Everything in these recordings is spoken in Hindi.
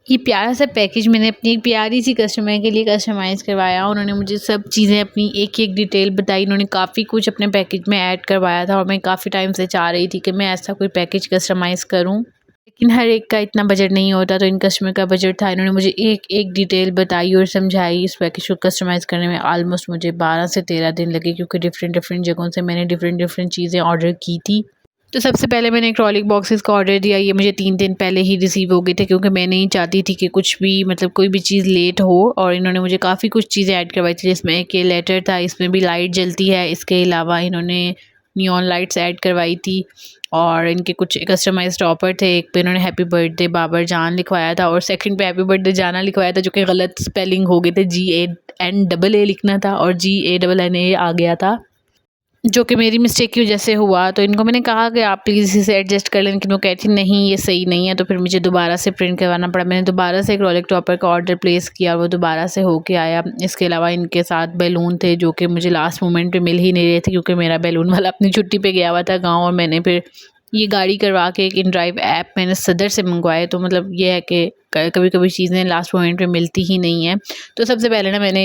ये प्यारा सा पैकेज मैंने अपनी एक प्यारी सी कस्टमर के लिए कस्टमाइज़ करवाया। उन्होंने मुझे सब चीज़ें अपनी एक-एक डिटेल बताई। उन्होंने काफ़ी कुछ अपने पैकेज में ऐड करवाया था और मैं काफ़ी टाइम से चाह रही थी कि मैं ऐसा कोई पैकेज कस्टमाइज़ करूँ। लेकिन हर एक का इतना बजट नहीं होता, तो इन कस्टमर का बजट था। इन्होंने मुझे एक-एक डिटेल बताई और समझाई। इस पैकेज को कस्टमाइज़ करने में ऑलमोस्ट मुझे 12 से 13 दिन लगे, क्योंकि डिफ़रेंट जगहों से मैंने डिफ़रेंट चीज़ें ऑर्डर की थी। तो सबसे पहले मैंने एक्रेलिक बॉक्सेस का ऑर्डर दिया। ये मुझे 3 दिन पहले ही रिसीव हो गए थे, क्योंकि मैं नहीं चाहती थी कि कुछ भी मतलब कोई भी चीज़ लेट हो। और इन्होंने मुझे काफ़ी कुछ चीज़ें ऐड करवाई थी, जिसमें एक ये लेटर था, इसमें भी लाइट जलती है। इसके अलावा इन्होंने नियॉन लाइट्स ऐड करवाई थी और इनके कुछ कस्टमाइज़ टॉपर थे। एक पे इन्होंने हैप्पी बर्थडे बाबर जान लिखवाया था और सेकंड पे हैप्पी बर्थडे जाना लिखवाया था, जो कि गलत स्पेलिंग हो गए थे। GANAA लिखना था और GANNA आ गया था, जो कि मेरी मिस्टेक की वजह से हुआ। तो इनको मैंने कहा कि आप प्लीज़ इसे एडजस्ट कर लें, लेकिन वो कहती नहीं ये सही नहीं है। तो फिर मुझे दोबारा से प्रिंट करवाना पड़ा। मैंने दोबारा से एक्रेलिक टॉपर का ऑर्डर प्लेस किया और वो दोबारा से होके आया। इसके अलावा इनके साथ बैलून थे, जो कि मुझे लास्ट मोमेंट पे मिल ही नहीं रहे थे, क्योंकि मेरा बैलून वाला अपनी छुट्टी पे गया हुआ था गाँव। और मैंने फिर ये गाड़ी करवा के एक इनड्राइव ऐप मैंने सदर से मंगवाए। तो मतलब ये है कि कभी कभी चीज़ें लास्ट मोमेंट पे मिलती ही नहीं है। तो सबसे पहले ना मैंने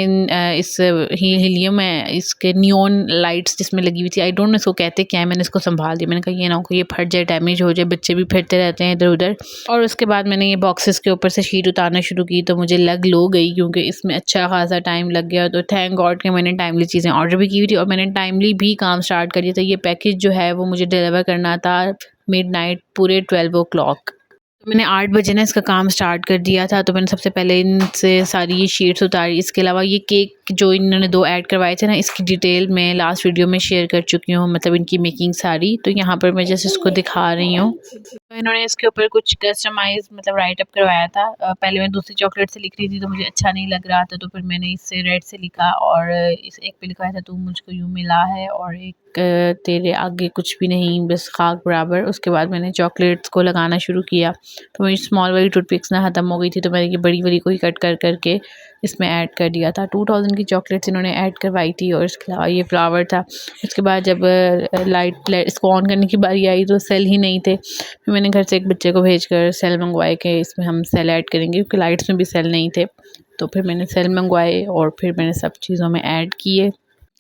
इस हीलियम में इसके नियॉन लाइट्स जिसमें लगी हुई थी, आई डोंट नो इसको कहते क्या है, मैंने इसको संभाल दिया। मैंने कहा ये ना हो कि ये फट जाए, डैमेज हो जाए, बच्चे भी फिरते रहते हैं इधर उधर। और उसके बाद मैंने ये बॉक्सेस के ऊपर से शीट उतारना शुरू की, तो मुझे लग लो गई, क्योंकि इसमें अच्छा खासा टाइम लग गया। तो थैंक गॉड कि मैंने टाइमली चीज़ें ऑर्डर भी की हुई थी और मैंने टाइमली भी काम स्टार्ट कर दिया था। ये पैकेज जो है वो मुझे डिलीवर करना था मिडनाइट पूरे 12 ओ क्लॉक। तो मैंने 8 बजे ना इसका काम स्टार्ट कर दिया था। तो मैंने सबसे पहले इनसे सारी ये शीट्स उतारी। इसके अलावा ये केक जो इन्होंने 2 ऐड करवाए थे ना, इसकी डिटेल मैं लास्ट वीडियो में शेयर कर चुकी हूँ, मतलब इनकी मेकिंग सारी। तो यहाँ पर मैं जैसे इसको दिखा रही हूँ। तो इन्होंने इसके ऊपर कुछ कस्टमाइज़ मतलब राइट अप करवाया था। पहले मैं दूसरी चॉकलेट से लिख रही थी, तो मुझे अच्छा नहीं लग रहा था, तो फिर मैंने इससे रेड से लिखा और इस एक पे लिखा था तू मुझको यूँ मिला है, और एक तेरे आगे कुछ भी नहीं बस खाक बराबर। उसके बाद मैंने चॉकलेट्स को लगाना शुरू किया। तो मेरी स्मॉल वाली टूथपिक्स ना ख़त्म हो गई थी, तो मैंने ये बड़ी वाली को ही कट कर करके इसमें ऐड कर दिया था। 2000 की चॉकलेट्स इन्होंने ऐड करवाई थी और इसके अलावा ये फ्लावर था। उसके बाद जब लाइट इसको ऑन करने की बारी आई तो सेल ही नहीं थे। फिर मैंने घर से एक बच्चे को भेजकर सेल मंगवाए कि इसमें हम सेल ऐड करेंगे, क्योंकि लाइट्स में भी सेल नहीं थे। तो फिर मैंने सेल मंगवाए और फिर मैंने सब चीज़ों में ऐड किए।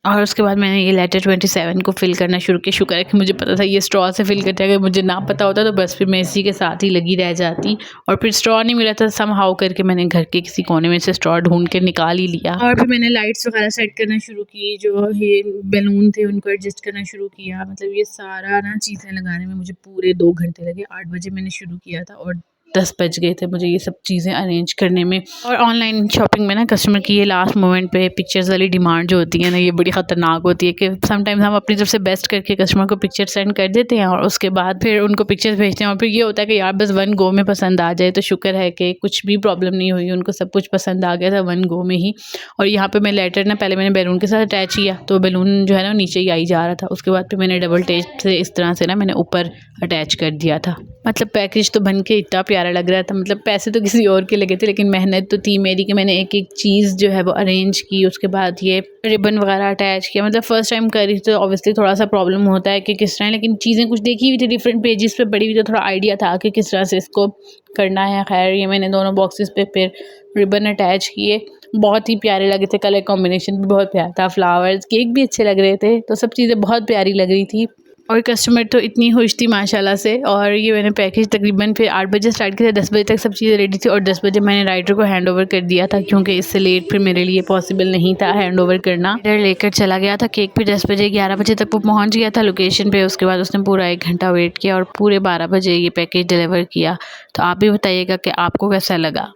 और उसके बाद मैंने ये लेटर 27 को फिल करना शुरू किया। शुक्र है कि मुझे पता था ये स्ट्रॉ से फिल करते हैं, अगर मुझे ना पता होता तो बस फिर मैं इसी के साथ ही लगी रह जाती। और फिर स्ट्रॉ नहीं मिला था, समहाउ करके मैंने घर के किसी कोने में से स्ट्रॉ ढूंढ के निकाल ही लिया। और फिर मैंने लाइट्स वगैरह सेट करना शुरू की, जो ये बैलून थे उनको एडजस्ट करना शुरू किया। मतलब ये सारा ना चीज़ें लगाने में मुझे पूरे 2 घंटे लगे। 8 बजे मैंने शुरू किया था और 10 बज गए थे मुझे ये सब चीज़ें अरेंज करने में। और ऑनलाइन शॉपिंग में ना कस्टमर की ये लास्ट मोमेंट पे पिक्चर्स वाली डिमांड जो होती है ना, ये बड़ी ख़तरनाक होती है कि समटाइम्स हम अपनी तरफ से बेस्ट करके कस्टमर को पिक्चर सेंड कर देते हैं और उसके बाद फिर उनको पिक्चर्स भेजते हैं और फिर ये होता है कि यार बस 1 गो में पसंद आ जाए। तो शुक्र है कि कुछ भी प्रॉब्लम नहीं हुई, उनको सब कुछ पसंद आ गया था 1 गो में ही। और यहाँ पर मैं लेटर ना पहले मैंने बैलून के साथ अटैच किया, तो बैलून जो है ना नीचे ही आई जा रहा था। उसके बाद फिर मैंने डबल टेप से इस तरह से ना मैंने ऊपर अटैच कर दिया था। मतलब पैकेज तो बन के इतना प्यारा लग रहा था। मतलब पैसे तो किसी और के लगे थे, लेकिन मेहनत तो थी मेरी कि मैंने एक एक चीज़ जो है वो अरेंज की। उसके बाद ये रिबन वगैरह अटैच किया। मतलब फ़र्स्ट टाइम करी तो ऑब्वियसली थोड़ा सा प्रॉब्लम होता है कि किस तरह, लेकिन चीज़ें कुछ देखी हुई थी डिफरेंट पेजेस पे पड़ी हुई, तो थोड़ा आइडिया था कि किस तरह से इसको करना है। खैर ये मैंने दोनों बॉक्सेस पे फिर रिबन अटैच किए। बहुत ही प्यारे लगे थे, कलर कॉम्बिनेशन भी बहुत प्यारा था, फ्लावर्स केक भी अच्छे लग रहे थे। तो सब चीज़ें बहुत प्यारी लग रही थी और कस्टमर तो इतनी खुश थी माशाल्लाह से। और ये मैंने पैकेज तकरीबन फिर 8 बजे स्टार्ट किया, 10 बजे तक सब चीज़ें रेडी थी और 10 बजे मैंने राइडर को हैंड ओवर कर दिया था, क्योंकि इससे लेट फिर मेरे लिए पॉसिबल नहीं था हैंड ओवर करना। राइडर लेकर चला गया था। केक फिर 10 बजे 11 बजे तक वो पहुँच गया था लोकेशन पे। उसके बाद उसने पूरा 1 घंटा वेट किया और पूरे 12 बजे ये पैकेज डिलीवर किया। तो आप भी बताइएगा कि आपको कैसा लगा।